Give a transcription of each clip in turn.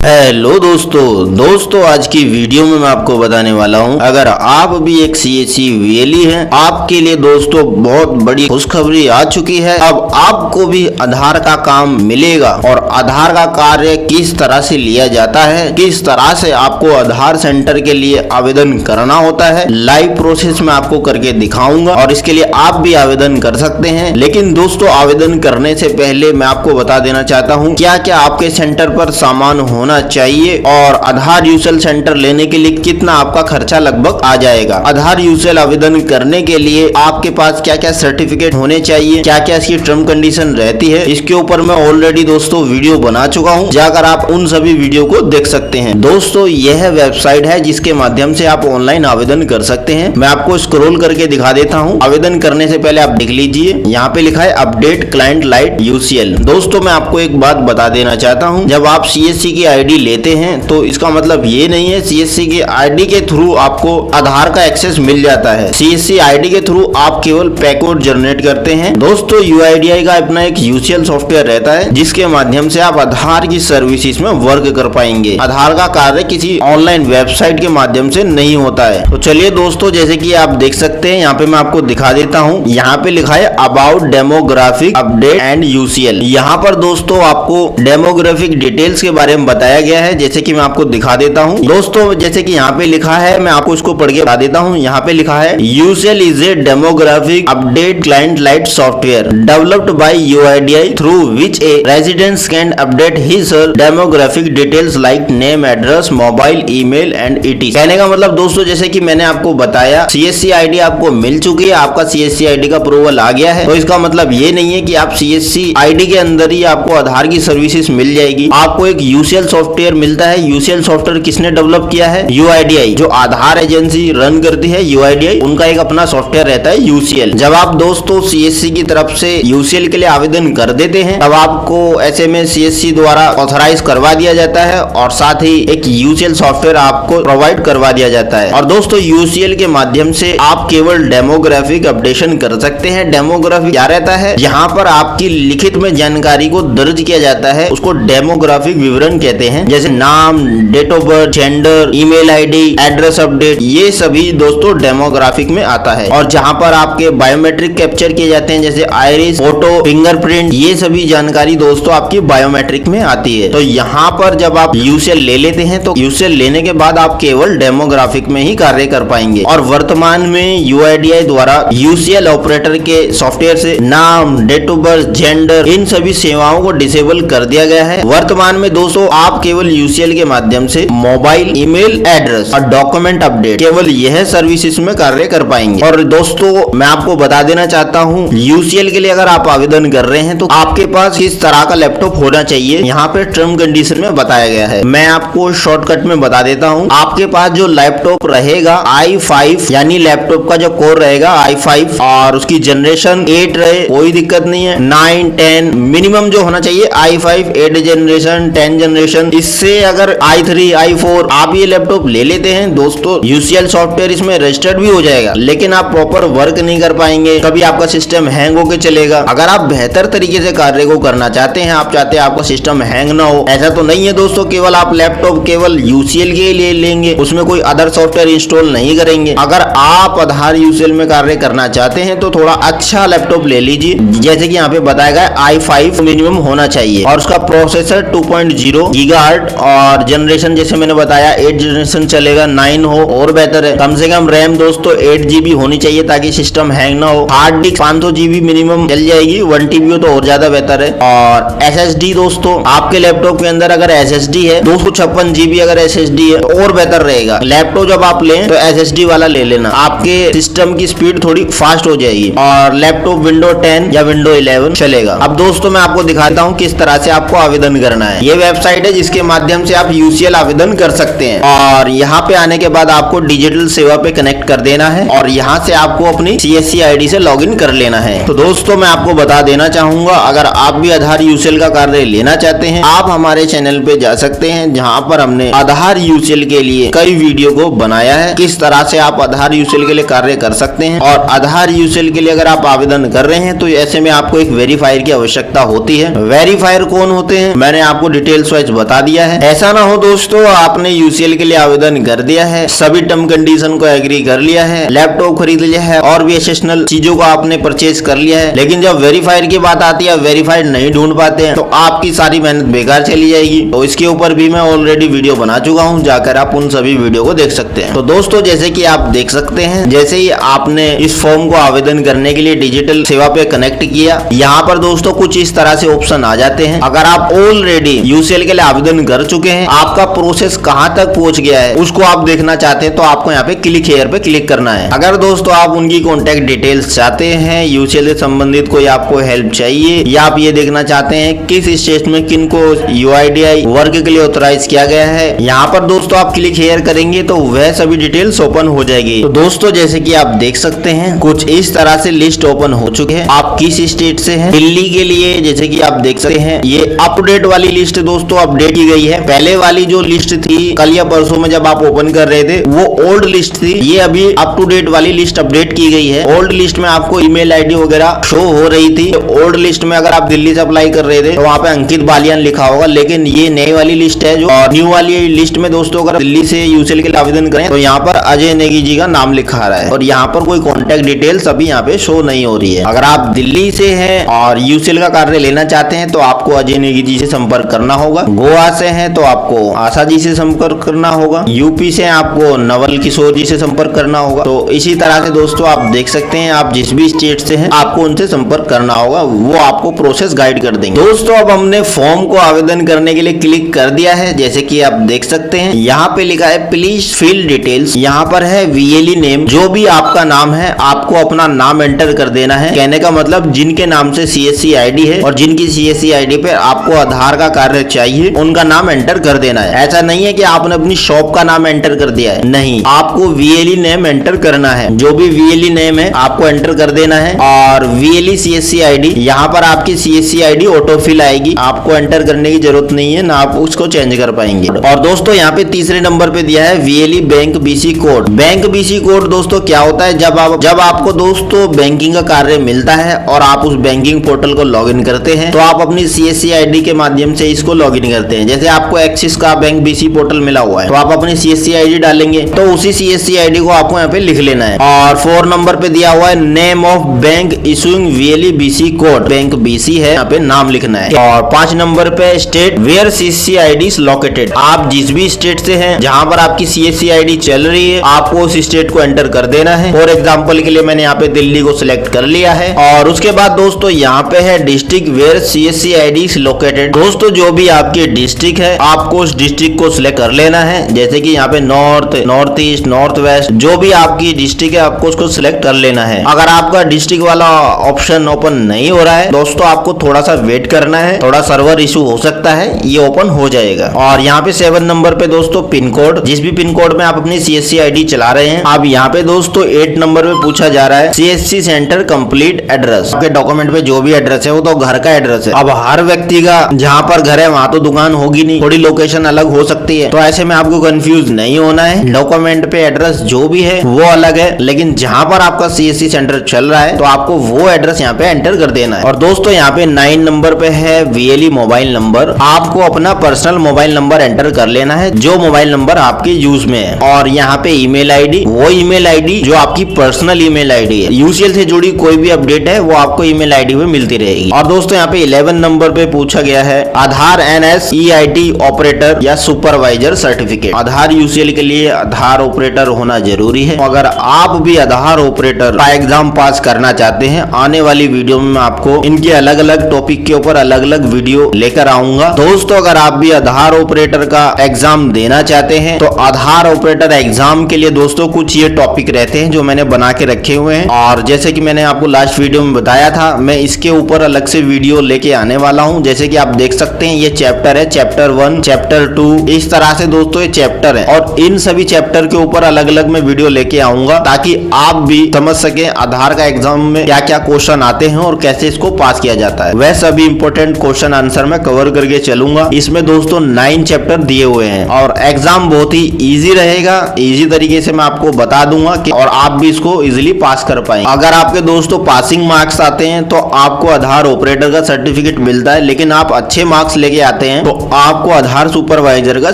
Hello दोस्तों आज की वीडियो में मैं आपको बताने वाला हूं, अगर आप भी एक सीएससी वीएलई हैं, आपके लिए दोस्तों बहुत बड़ी खुशखबरी आ चुकी है। अब आपको भी आधार का काम मिलेगा और आधार का कार्य किस तरह से लिया जाता है, किस तरह से आपको आधार सेंटर के लिए आवेदन करना होता है, लाइव प्रोसेस में आपको करके दिखाऊंगा और इसके लिए आप भी आवेदन कर सकते हैं। लेकिन दोस्तों आवेदन करने से पहले मैं आपको बता देना चाहता हूँ क्या क्या आपके सेंटर पर सामान होना चाहिए और आधार यूसेल सेंटर लेने के लिए कितना आपका खर्चा लगभग आ जाएगा। आधार यूसेल आवेदन करने के लिए आपके पास क्या क्या सर्टिफिकेट होने चाहिए, क्या क्या इसकी टर्म कंडीशन रहती है, इसके ऊपर मैं ऑलरेडी दोस्तों वीडियो बना चुका हूं, जाकर आप उन सभी वीडियो को देख सकते हैं। दोस्तों यह वेबसाइट है जिसके माध्यम से आप ऑनलाइन आवेदन कर सकते हैं। मैं आपको स्क्रॉल करके दिखा देता हूँ। आवेदन करने से पहले आप देख लीजिए, यहाँ पे लिखा है अपडेट क्लाइंट लाइट यूसीएल। दोस्तों मैं आपको एक बात बता देना चाहता हूँ, जब आप सीएससी की आईडी लेते हैं तो इसका मतलब ये नहीं है सीएससी की आईडी के थ्रू आपको आधार का एक्सेस मिल जाता है। सीएससी आईडी के थ्रू आप केवल पैकोड जनरेट करते हैं। दोस्तों यूआईडीआई का अपना एक यूसीएल सॉफ्टवेयर रहता है जिसके माध्यम से आप आधार की सर्विसेज में वर्क कर पाएंगे। आधार का कार्य किसी ऑनलाइन वेबसाइट के माध्यम से नहीं होता है। तो चलिए दोस्तों, जैसे कि आप देख सकते हैं यहाँ पे मैं आपको दिखा देता हूँ। यहाँ पे लिखा है about demographic update and UCL. यहाँ पर दोस्तों आपको डेमोग्राफिक डिटेल्स के बारे में बताया गया है, जैसे कि मैं आपको दिखा देता हूं। दोस्तों जैसे कि यहाँ पे लिखा है, मैं आपको इसको पढ़ के बता देता हूं। यहाँ पे लिखा है UCL is a demographic update client lite software developed by UIDAI through which a residents can update his demographic details like name, address, mobile, email and etc. कहने का मतलब दोस्तों जैसे कि मैंने आपको बताया सीएससी आईडी आपको मिल चुकी है, आपका सीएससी आईडी का अप्रूवल आ गया है। तो इसका मतलब ये नहीं है कि आप सीएससी आईडी के अंदर ही आपको आधार की सर्विसेज मिल जाएगी। आपको एक यूसीएल सॉफ्टवेयर मिलता है। यूसीएल सॉफ्टवेयर किसने डेवलप किया है? यूआईडीआई, जो आधार एजेंसी रन करती है यूआईडीआई, उनका एक अपना सॉफ्टवेयर रहता है यूसीएल। जब आप दोस्तों सीएससी की तरफ से यूसीएल के लिए आवेदन कर देते हैं तब आपको ऐसे में सीएससी द्वारा ऑथराइज करवा दिया जाता है और साथ ही एक यूसीएल सॉफ्टवेयर आपको प्रोवाइड करवा दिया जाता है। और दोस्तों यूसीएल के माध्यम से आप केवल डेमोग्राफिक अपडेशन कर सकते हैं। डेमोग्राफिक क्या रहता है? यहाँ पर आपकी लिखित में जानकारी को दर्ज किया जाता है, उसको डेमोग्राफिक विवरण कहते हैं। जैसे नाम, date of birth, gender, email ID, address update, ये सभी दोस्तों डेमोग्राफिक में आता है। और जहां पर आपके बायोमेट्रिक कैप्चर किए जाते हैं, जैसे आइरिस, फोटो, फिंगरप्रिंट, ये सभी जानकारी दोस्तों आपकी बायोमेट्रिक में आती है। तो यहाँ पर जब आप यूसीएल ले लेते हैं तो यूसीएल लेने के बाद आप केवल डेमोग्राफिक में ही कार्य कर पाएंगे। और वर्तमान में यूआईडीआई द्वारा यूसीएल ऑपरेटर के सॉफ्टवेयर से नाम, डेट ऑफ बर्थ, जेंडर, इन सभी सेवाओं को डिसेबल कर दिया गया है। वर्तमान में दोस्तों आप केवल यूसीएल के माध्यम से मोबाइल, ईमेल, एड्रेस और डॉक्यूमेंट अपडेट, केवल यह सर्विसेज में कार्य कर पाएंगे। और दोस्तों मैं आपको बता देना चाहता हूं, यूसीएल के लिए अगर आप आवेदन कर रहे हैं तो आपके पास किस तरह का लैपटॉप होना चाहिए, यहाँ पे टर्म कंडीशन में बताया गया है। मैं आपको शॉर्टकट में बता देता हूँ। आपके पास जो लैपटॉप रहेगा i5 यानी लैपटॉप का जो कोर रहेगा i5 और उसकी जनरेशन 8 रहे, कोई दिक्कत नहीं है। 9, 10 मिनिमम जो होना चाहिए i5, 8 जनरेशन, 10 जनरेशन। इससे अगर i3, i4 आप ये लैपटॉप ले लेते हैं दोस्तों, यूसीएल सॉफ्टवेयर इसमें रजिस्टर्ड भी हो जाएगा, लेकिन आप प्रॉपर वर्क नहीं कर पाएंगे, कभी आपका सिस्टम हैंग होकर चलेगा। अगर आप बेहतर तरीके से कार्य को करना चाहते हैं, आप चाहते हैं आपका सिस्टम हैंग ना हो, ऐसा तो नहीं है दोस्तों। केवल आप लैपटॉप केवल यूसीएल के लिए लेंगे, उसमें कोई अदर सॉफ्टवेयर इंस्टॉल नहीं करेंगे। अगर आप आधार यूसीएल में कार्य करना चाहते हैं तो थोड़ा अच्छा लैपटॉप ले लीजिए, जैसे कि यहाँ पे बताया गया i5 मिनिमम होना चाहिए और उसका प्रोसेसर 2.0 गीगाहर्ट्ज और जनरेशन जैसे मैंने बताया 8 जनरेशन चलेगा, 9 हो और बेहतर है। कम से कम रैम दोस्तों 8 GB होनी चाहिए ताकि सिस्टम हैंग ना हो। हार्ड डिस्क 500 GB मिनिमम चल जाएगी, 1 TB हो तो और ज्यादा बेहतर है। और SSD दोस्तों आपके लैपटॉप के अंदर अगर SSD है 256 GB अगर SSD है तो और बेहतर रहेगा। लैपटॉप जब आप लें तो SSD वाला ले लेना, आपके सिस्टम की स्पीड थोड़ी फास्ट हो जाएगी। और लैपटॉप विंडो 10 या विंडो 11 चलेगा। अब दोस्तों मैं आपको दिखाता हूँ किस तरह से आपको आवेदन करना है। ये वेबसाइट है जिसके माध्यम से आप यूसीएल आवेदन कर सकते हैं। और यहाँ पे आने के बाद आपको डिजिटल सेवा पे कनेक्ट कर देना है और यहाँ से आपको अपनी सीएससी आईडी से लॉगिन कर लेना है। तो दोस्तों मैं आपको बता देना चाहूंगा, अगर आप भी आधार यूसीएल का कार्य लेना चाहते हैं, आप हमारे चैनल पे जा सकते हैं, जहाँ पर हमने आधार यूसीएल के लिए कई वीडियो को बनाया है, किस तरह से आप आधार यूसीएल के लिए कार्य कर सकते हैं। और आधार यूसीएल के लिए अगर आप आवेदन कर रहे हैं तो ऐसे में आपको एक वेरीफायर की आवश्यकता होती है। वेरीफायर कौन होते हैं मैंने आपको डिटेल्स वाइज बता बता दिया है। ऐसा ना हो दोस्तों आपने यूसीएल के लिए आवेदन कर दिया है, सभी टर्म कंडीशन को एग्री कर लिया है, लैपटॉप खरीद लिया है और भी एसेशनल चीजों को आपने परचेज कर लिया है, लेकिन जब वेरीफाइड की बात आती है वेरीफाइड नहीं ढूंढ पाते हैं तो आपकी सारी मेहनत बेकार चली जाएगी। तो इसके ऊपर भी मैं ऑलरेडी वीडियो बना चुका हूं, जाकर आप उन सभी वीडियो को देख सकते हैं। तो दोस्तों जैसे कि आप देख सकते हैं, जैसे ही आपने इस फॉर्म को आवेदन करने के लिए डिजिटल सेवा पे कनेक्ट किया, यहाँ पर दोस्तों कुछ इस तरह से ऑप्शन आ जाते हैं। अगर आप ऑलरेडी यूसीएल के लिए आवेदन कर चुके हैं, आपका प्रोसेस कहां तक पहुंच गया है उसको आप देखना चाहते हैं तो आपको यहाँ पे क्लिक हियर पे क्लिक करना है। अगर दोस्तों आप उनकी कॉन्टेक्ट डिटेल्स चाहते हैं, यूसीएल से संबंधित कोई आपको हेल्प चाहिए या आप ये देखना चाहते हैं किस स्टेट में किनको यूआईडीआई वर्क के लिए ऑथराइज किया गया है, यहाँ पर दोस्तों आप क्लिक हियर करेंगे तो वह सभी डिटेल्स ओपन हो जाएगी। तो दोस्तों जैसे कि आप देख सकते हैं कुछ इस तरह से लिस्ट ओपन हो चुके हैं। आप किस स्टेट से हैं, दिल्ली के लिए जैसे कि आप देख सकते हैं ये अप टू डेट वाली लिस्ट दोस्तों अपडेट की गई है। पहले वाली जो लिस्ट थी कल या परसों में जब आप ओपन कर रहे थे वो ओल्ड लिस्ट थी, ये अभी अप टू डेट वाली लिस्ट अपडेट की गई है। ओल्ड लिस्ट में आपको ईमेल आईडी वगैरह शो हो रही थी। ओल्ड लिस्ट में अगर आप दिल्ली से अप्लाई कर रहे थे तो वहाँ पे अंकित बालियान लिखा होगा, लेकिन ये नई वाली लिस्ट है जो न्यू वाली लिस्ट में दोस्तों अगर दिल्ली से यूसीएल के लिए आवेदन करें तो यहाँ पर अजय नेगी जी का नाम लिखा रहा है और यहाँ पर कोई कॉन्टेक्ट डिटेल्स अभी यहाँ पे शो नहीं हो रही है। अगर आप दिल्ली से हैं और यूसीएल का कार्य लेना चाहते हैं तो आपको अजय नेगी जी से संपर्क करना होगा। गोवा से हैं तो आपको आशा जी से संपर्क करना होगा। यूपी से आपको नवल किशोर जी से संपर्क करना होगा। तो इसी तरह से दोस्तों आप देख सकते हैं आप जिस भी स्टेट से हैं आपको उनसे संपर्क करना होगा, वो आपको प्रोसेस गाइड कर देंगे। दोस्तों अब हमने फॉर्म को आवेदन करने के लिए क्लिक कर दिया है। जैसे कि आप देख सकते हैं यहाँ पे लिखा है प्लीज फिल डिटेल्स, यहाँ पर है वीएलई नेम, जो भी आपका नाम है आपको अपना नाम एंटर कर देना है। कहने का मतलब जिनके नाम से सीएससी आईडी है और जिनकी सीएससी आईडी पे आपको आधार का कार्य चाहिए उनका नाम एंटर कर देना है। ऐसा नहीं है कि आपने अपनी शॉप का नाम एंटर कर दिया है, नहीं, आपको वीएलई नेम एंटर करना है। जो भी वीएलई नेम है आपको एंटर कर देना है और वीएलई सीएससी आईडी, यहाँ पर आपकी सीएससी आईडी ऑटोफिल आएगी, आपको एंटर करने की जरूरत नहीं है, ना आप उसको चेंज कर पाएंगे। और दोस्तों यहाँ पे तीसरे नंबर पे दिया है VLE bank BC code. Bank BC code दोस्तों क्या होता है, जब आपको दोस्तों बैंकिंग का कार्य मिलता है और आप उस बैंकिंग पोर्टल को लॉगिन करते हैं तो आप अपनी सीएससी आईडी के माध्यम से इसको लॉगिन करते हैं। जैसे आपको एक्सिस का बैंक बीसी पोर्टल मिला हुआ है तो आप अपनी सीएससी आईडी डालेंगे तो उसी सीएससी आईडी को आपको यहाँ पे लिख लेना है। और 4 नंबर पे दिया हुआ है name of bank issuing VLE BC code, bank BC है, यहाँ पे नाम लिखना है। और 5 नंबर पे state where CSC ID is located, आप जिस भी स्टेट से हैं जहां पर आपकी सीएससी आईडी चल रही है आपको उस स्टेट को एंटर कर देना है। फॉर एग्जांपल के लिए मैंने यहाँ पे दिल्ली को सिलेक्ट कर लिया है। और उसके बाद दोस्तों यहाँ पे है district where CSC ID is located. दोस्तों जो भी आपकी डिस्ट्रिक्ट है आपको उस डिस्ट्रिक्ट को सिलेक्ट कर लेना है। जैसे कि यहाँ पे north, north east, north west, जो भी आपकी डिस्ट्रिक्ट है आपको उसको सिलेक्ट कर लेना है। अगर आपका डिस्ट्रिक्ट वाला ऑप्शन ओपन नहीं हो रहा है दोस्तों आपको थोड़ा सा वेट करना है, थोड़ा सर्वर इशू हो सकता है, ये ओपन हो जाएगा। और यहाँ पे 7 नंबर पे दोस्तों पिन कोड, जिस भी पिन कोड में आप अपनी सीएससी आईडी चला रहे हैं। अब यहाँ पे दोस्तों 8 नंबर पे पूछा जा रहा है सीएससी सेंटर कंप्लीट एड्रेस। आपके डॉक्यूमेंट पे जो भी एड्रेस है वो तो घर का एड्रेस है। अब हर व्यक्ति का जहाँ पर घर है वहाँ तो दुकान होगी नहीं, थोड़ी लोकेशन अलग हो सकती है, तो ऐसे में आपको कंफ्यूज नहीं होना है। डॉक्यूमेंट पे एड्रेस जो भी है वो अलग है, लेकिन जहाँ पर आपका सीएससी सेंटर चल रहा है तो आपको वो एड्रेस यहाँ पे एंटर कर देना है। और दोस्तों यहाँ पे 9 नंबर पे है वीएलई मोबाइल नंबर, आपको अपना पर्सनल मोबाइल नंबर एंटर कर लेना है जो मोबाइल नंबर आपके यूज में है। और यहाँ पे ईमेल आईडी, वो ईमेल आईडी जो आपकी पर्सनल ईमेल आईडी है, यूसीएल से जुड़ी कोई भी अपडेट है वो आपको ईमेल आईडी पे मिलती रहेगी। और दोस्तों यहाँ पे 11 नंबर पे पूछा गया है आधार NSEIT ऑपरेटर या सुपरवाइजर सर्टिफिकेट। आधार यूसीएल के लिए आधार ऑपरेटर होना जरूरी है। अगर आप भी आधार ऑपरेटर का एग्जाम पास करना चाहते हैं, आने वाली वीडियो में मैं आपको इनके अलग अलग टॉपिक के ऊपर अलग अलग वीडियो लेकर आऊंगा। दोस्तों अगर आप भी आधार ऑपरेटर का एग्जाम देना चाहते हैं तो आधार ऑपरेटर एग्जाम के लिए दोस्तों कुछ ये टॉपिक रहते हैं जो मैंने बना के रखे हुए हैं। और जैसे कि मैंने आपको लास्ट वीडियो में बताया था मैं इसके ऊपर अलग से वीडियो लेके आने वाला हूं। जैसे कि आप देख सकते हैं ये चैप्टर है, चैप्टर 1, चैप्टर 2, इस तरह से दोस्तों ये चैप्टर है और इन सभी चैप्टर के ऊपर अलग अलग मैं वीडियो लेके आऊंगा ताकि आप भी समझ सके आधार का एग्जाम में क्या क्या क्वेश्चन आते हैं और कैसे इसको पास किया जाता है। वह सभी इंपोर्टेंट क्वेश्चन आंसर मैं कवर करके चलूंगा। इसमें दोस्तों 9 चैप्टर दिए हुए हैं और एग्जाम बहुत ही इजी रहेगा, इजी तरीके से मैं आपको बता दूंगा कि और आप भी इसको इजीली पास कर पाएंगे। अगर आपके दोस्तों पासिंग मार्क्स आते हैं तो आपको आधार ऑपरेटर का सर्टिफिकेट मिलता है, लेकिन आप अच्छे मार्क्स लेके आते हैं तो आपको आधार सुपरवाइजर का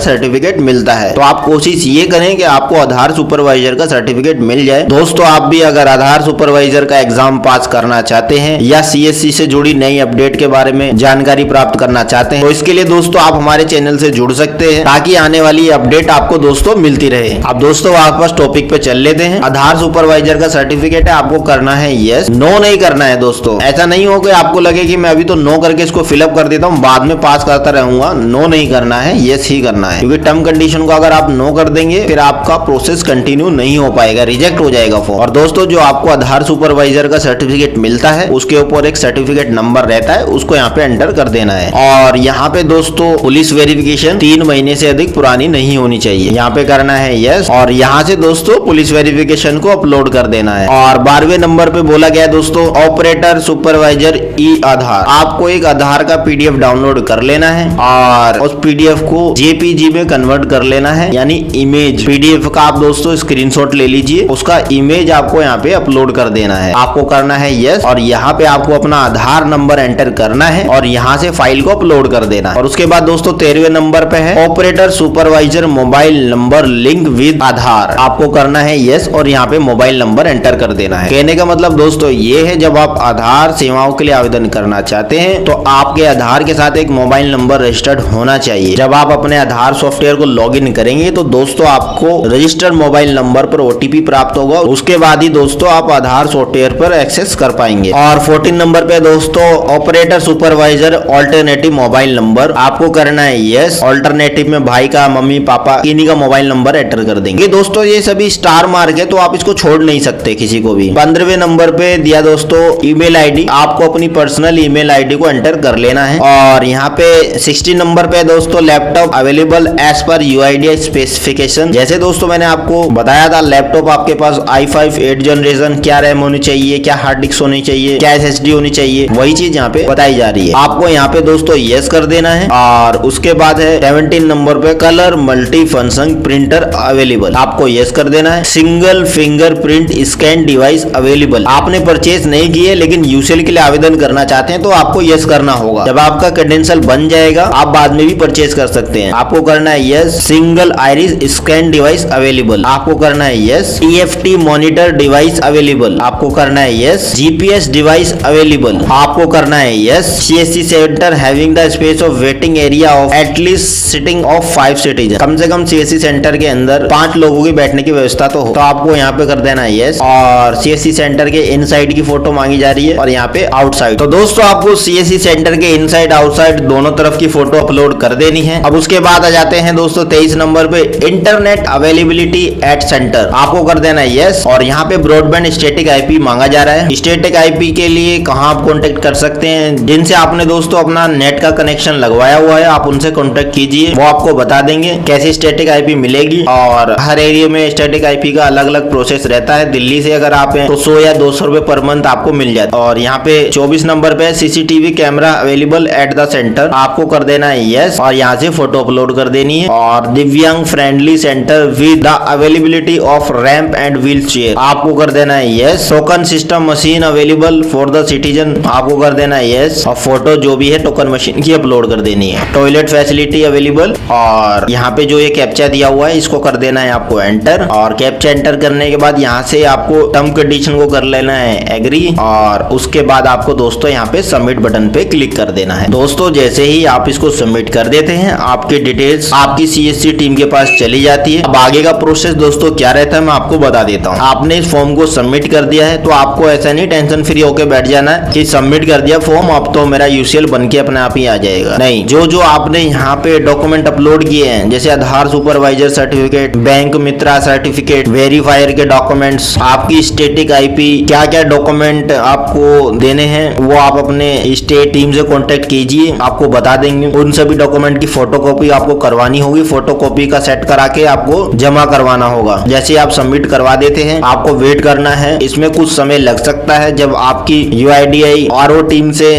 सर्टिफिकेट मिलता है। तो आप कोशिश ये करें कि आपको आधार सुपरवाइजर का सर्टिफिकेट मिल जाए। दोस्तों आप भी अगर आधार सुपरवाइजर का एग्जाम पास करना चाहते हैं या CSC से जुड़ी नई अपडेट के बारे में जानकारी प्राप्त करना चाहते हैं तो इसके लिए दोस्तों आप हमारे चैनल से जुड़ सकते हैं ताकि आने वाली अपडेट आपको दोस्तों मिलती रहे। अब दोस्तों वापस टॉपिक पे चल लेते हैं। आधार सुपरवाइजर का सर्टिफिकेट है, आपको करना है यस, नो नहीं करना है दोस्तों। ऐसा नहीं हो कि आपको लगे कि मैं अभी तो नो करके इसको फिलअप कर देता हूँ, बाद में पास करता रहूंगा। नो नहीं करना है, यस ही करना है, क्योंकि टर्म कंडीशन को अगर आप नो कर देंगे फिर आपका प्रोसेस कंटिन्यू नहीं हो पाएगा, रिजेक्ट हो जाएगा फॉर्म। और दोस्तों जो आपको आधार सुपरवाइजर का सर्टिफिकेट मिलता है उसके ऊपर एक सर्टिफिकेट नंबर रहता है, उसको यहाँ पे एंटर कर देना है। और यहाँ पे दोस्तों पुलिस वेरिफिकेशन 3 महीने से अधिक पुरानी नहीं होनी चाहिए, यहाँ पे करना है यस। और यहाँ से दोस्तों पुलिस वेरिफिकेशन को अपलोड कर देना है। और 12वें नंबर पे बोला गया दोस्तों ऑपरेटर सुपरवाइजर ई आधार, आपको एक आधार का PDF डाउनलोड कर लेना है और उस PDF को JPG में कन्वर्ट कर लेना है, यानी इमेज PDF का आप दोस्तों स्क्रीनशॉट ले लीजिए, उसका इमेज आपको यहाँ पे अपलोड कर देना है। आपको करना है यस और यहाँ पे आपको अपना आधार नंबर एंटर करना है और यहाँ से फाइल को अपलोड कर देना। और उसके बाद दोस्तों 13वें नंबर पे है operator supervisor mobile number link with Aadhaar, आपको करना है यस और यहाँ पे मोबाइल नंबर एंटर कर देना है। कहने का मतलब दोस्तों ये है जब आप आधार सेवाओं के लिए आवेदन करना चाहते हैं तो आपके आधार के साथ एक मोबाइल नंबर रजिस्टर्ड होना चाहिए। जब आप अपने आधार सॉफ्टवेयर को लॉगिन करेंगे तो दोस्तों आपको रजिस्टर्ड मोबाइल नंबर पर OTP प्राप्त होगा, उसके बाद ही दोस्तों आप आधार सॉफ्टवेयर पर एक्सेस कर पाएंगे। और 14 नंबर पे दोस्तों operator supervisor alternative mobile number, आपको करना है यस। ऑल्टरनेटिव में भाई का, मम्मी पापा इन्हीं का मोबाइल नंबर एंटर कर देंगे। दोस्तों ये सभी स्टार मार्क है तो आप इसको छोड़ नहीं सकते किसी को भी। 15वें नंबर पे दिया दोस्तों ईमेल आईडी, आपको अपनी पर्सनल ईमेल आईडी को एंटर कर लेना है। और यहाँ पे 16 नंबर पे दोस्तों लैपटॉप अवेलेबल एज पर UIDAI स्पेसिफिकेशन, जैसे दोस्तों मैंने आपको बताया था लैपटॉप आपके पास i5 8 जनरेशन, क्या रैम होनी चाहिए, क्या हार्ड डिस्क होनी चाहिए, क्या SSD होनी चाहिए, वही चीज यहाँ पे बताई जा रही है। आपको यहाँ पे दोस्तों यस कर देना है। और उसके बाद है 17 नंबर पे colour multi function printer available, आपको यस कर देना है। Single finger print scan device available, आपने परचेज नहीं की है लेकिन यूसेल के लिए आवेदन करना चाहते हैं तो आपको यस करना होगा। जब आपका क्रेडेंशियल बन जाएगा आप बाद में भी परचेज कर सकते हैं, आपको करना है yes. Single iris scan device available, आपको करना है yes. TFT monitor device available, आपको करना है यस। GPS डिवाइस अवेलेबल, आपको करना है yes. CSC centre having the space of waiting area of at least sitting of 5 citizen, कम से कम CSC सेंटर के अंदर 5 लोगों की बैठने की व्यवस्था तो हो, तो आपको यहाँ पे कर देना है यस। और CSC सेंटर के इनसाइड की फोटो मांगी जा रही है और यहाँ पे आउटसाइड, तो दोस्तों आपको CSC सेंटर के इनसाइड आउटसाइड दोनों तरफ की फोटो अपलोड कर देनी है। अब उसके बाद आ जाते हैं दोस्तों 23 नंबर पे इंटरनेट अवेलेबिलिटी एट सेंटर, आपको कर देना है यस। और यहाँ पे ब्रॉडबैंड स्टैटिक IP मांगा जा रहा है। स्टैटिक IP के लिए कहाँ आप कॉन्टेक्ट कर सकते हैं, जिनसे आपने दोस्तों अपना नेट का कनेक्शन लगवाया हुआ है आप उनसे कॉन्टेक्ट कीजिए, वो आपको बता देंगे कैसे स्टैटिक IP मिलेगी। और हर एरिया में स्टैटिक IP का अलग अलग प्रोसेस रहता है। दिल्ली से अगर आप हैं तो 100 या 200 रुपए पर मंथ आपको मिल जाता है। और यहाँ पे 24 नंबर पे CCTV camera available at the centre, आपको कर देना है यस और यहाँ से फोटो अपलोड कर देनी है। और दिव्यांग friendly centre with the availability off ramp and wheel chair, आपको कर देना है yes. Token system machine available for the citizen, आपको कर देना है यस। और फोटो जो भी है टोकन मशीन की अपलोड कर देनी है। टॉयलेट फैसिलिटी अवेलेबल, और यहाँ पे जो ये कैप्चा दिया हुआ है इसको कर देना है आपको एंटर। और कैप्चा एंटर करने के बाद यहाँ से आपको टर्म कंडीशन को कर लेना है एग्री। और उसके बाद आपको दोस्तों यहाँ पे सबमिट बटन पे क्लिक कर देना है। दोस्तों जैसे ही आप इसको सबमिट कर देते हैं आपकी डिटेल्स आपकी CSC टीम के पास चली जाती है। अब आगे का प्रोसेस दोस्तों क्या रहता है मैं आपको बता देता हूँ। आपने इस फॉर्म को सबमिट कर दिया है तो आपको ऐसा नहीं टेंशन फ्री होकर बैठ जाना है कि सबमिट कर दिया फॉर्म अब तो मेरा UCL बन के अपने आप ही आ जाएगा। नहीं, जो जो आपने यहाँ पे डॉक्यूमेंट अपलोड किए हैं जैसे आधार सुपरवाइजर सर्टिफिकेट, बैंक मित्रा सर्टिफिकेट, वेरीफायर के डॉक्यूमेंट्स, आपकी स्टैटिक IP, क्या क्या डॉक्यूमेंट आपको देने हैं वो आप अपने स्टेट टीम से कांटेक्ट कीजिए, आपको बता देंगे। उन सभी डॉक्यूमेंट की फोटोकॉपी आपको करवानी होगी, फोटोकॉपी का सेट करा के आपको जमा करवाना होगा। जैसे आप सबमिट करवा देते हैं आपको वेट करना है, इसमें कुछ समय लग सकता है। जब आपकी UIDAI RO टीम से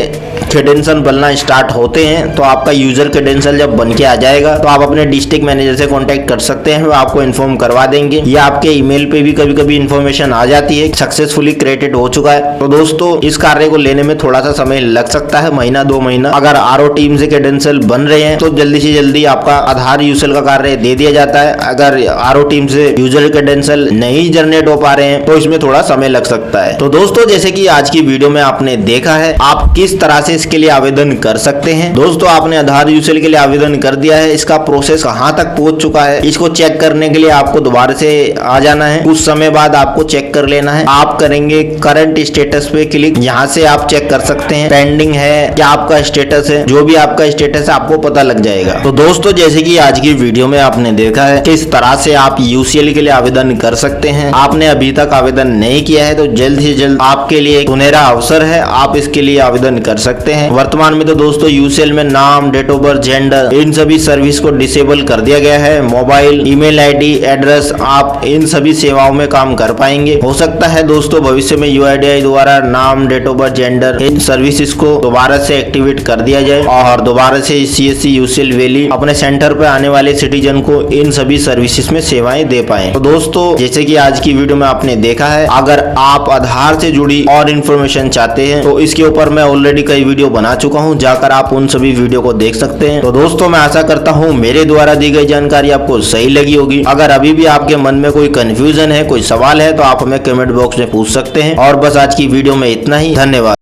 क्रेडेंशियल बनना स्टार्ट होते हैं तो आपका यूजर क्रेडेंशियल जब बन के आ जाएगा तो आप अपने डिस्ट्रिक्ट मैनेजर से कांटेक्ट कर सकते हैं, वो आपको इन्फॉर्म करवा देंगे या आपके ईमेल पे भी कभी कभी इन्फॉर्मेशन आ जाती है सक्सेसफुली क्रिएटेड हो चुका है। तो दोस्तों इस कार्य को लेने में थोड़ा सा समय लग सकता है, महीना 2 महीना। अगर RO टीम से क्रेडेंशियल बन रहे हैं तो जल्दी से जल्दी आपका आधार यूसीएल का कार्य दे दिया जाता है। अगर आरओ टीम से यूजर क्रेडेंशियल नहीं जनरेट हो पा रहे हैं तो इसमें थोड़ा समय लग सकता है। तो दोस्तों जैसे कि आज की वीडियो में आपने देखा है आप किस तरह से इसके लिए आवेदन कर सकते हैं। दोस्तों आपने आधार यूसीएल के लिए आवेदन कर दिया है, इसका प्रोसेस कहां तक पहुंच चुका है इसको चेक करने के लिए आपको दोबारा से आ जाना है। कुछ समय बाद आपको चेक कर लेना है। आप करेंगे करंट स्टेटस पे क्लिक, यहाँ से आप चेक कर सकते हैं पेंडिंग है क्या आपका स्टेटस है, जो भी आपका स्टेटस है आपको पता लग जाएगा। तो दोस्तों जैसे कि आज की वीडियो में आपने देखा है किस तरह से आप यूसीएल के लिए आवेदन कर सकते हैं। आपने अभी तक आवेदन नहीं किया है तो जल्द से जल्द आपके लिए सुनहरा अवसर है, आप इसके लिए आवेदन कर सकते हैं। वर्तमान में तो दोस्तों यूसीएल में नाम, डेट ऑफ बर्थ, जेंडर इन सभी सर्विस को डिसेबल कर दिया गया है। मोबाइल, ईमेल आईडी, एड्रेस, आप इन सभी सेवाओं में काम कर पाएंगे। हो सकता है दोस्तों भविष्य में यूआईडीआई द्वारा नाम, डेट ऑफ बर्थ, जेंडर इन सर्विसेज को दोबारा से एक्टिवेट कर दिया जाए और दोबारा से सीएससी यूसीएल वैली अपने सेंटर पे आने वाले सिटीजन को इन सभी सर्विसेज में सेवाएं दे पाए। तो दोस्तों जैसे कि आज की वीडियो में आपने देखा है, अगर आप आधार से जुड़ी और इन्फॉर्मेशन चाहते हैं तो इसके ऊपर मैं ऑलरेडी कई वीडियो बना चुका हूं, जाकर आप उन सभी वीडियो को देख सकते हैं। तो दोस्तों मैं आशा करता हूं मेरे द्वारा दी गई जानकारी आपको सही लगी होगी। अगर अभी भी आपके मन में कोई कंफ्यूजन है, कोई सवाल है तो आप हमें कमेंट बॉक्स में पूछ सकते हैं। और बस आज की वीडियो में इतना ही, धन्यवाद।